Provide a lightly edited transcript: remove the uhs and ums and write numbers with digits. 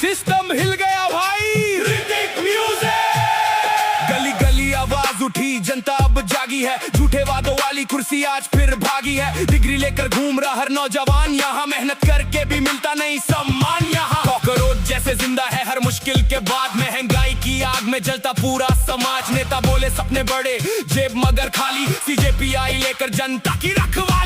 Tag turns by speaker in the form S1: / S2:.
S1: System हिल गया भाई, गली गली आवाज उठी, जनता अब जागी है। झूठे वादों वाली कुर्सी आज फिर भागी है। डिग्री लेकर घूम रहा हर नौजवान यहाँ, मेहनत करके भी मिलता नहीं सम्मान यहाँ। कॉकरोच जैसे जिंदा है हर मुश्किल के बाद, महंगाई की आग में जलता पूरा समाज। नेता बोले सपने बड़े, जेब मगर खाली, सीजेपीआई लेकर जनता की रखवाली।